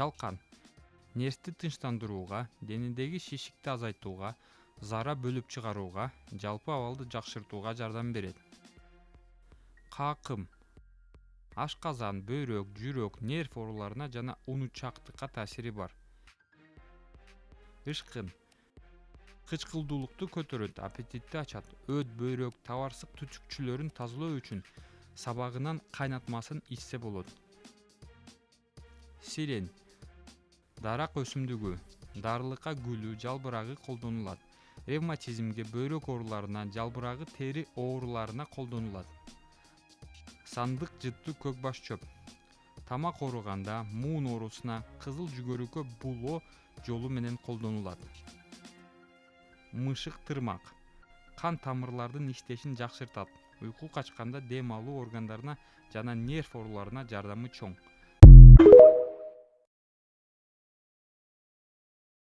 Чалкан нерсти тынчтандырууга, денедеги шишикти азайтууга, зара бөлүп чыгарууга, жалпы абалды жакшыртууга жардам берет. Каакым ашказан, бөйрөк, жүрөк, нерв ооруларына жана унучактыкка таасири бар. Ышкын кычкылдуулукту көтөрөт, аппетитти ачат. Өт, бөйрөк, табарсык түтүкчүлөрүн тазалоо үчүн сабагынан кайнатмасын ичсе болот. Сирен дарак өсүмдүгү, дарылыкка гүлү, жалбырагы колдонулат. Ревматизмге, бөйрөк ооруларына, жалбырагы тери ооруларына колдонулат. Сандык жыттуу көк баш чөп тамак ооруганда, муун оорусуна, кызыл жүгөрүккө булоо жолу менен колдонулат. Мышык тырмак кан тамырлардын иштешин жакшыртат. Уйку качканда дем алуу органдарына жана нерв ооруларына жардамы чоң.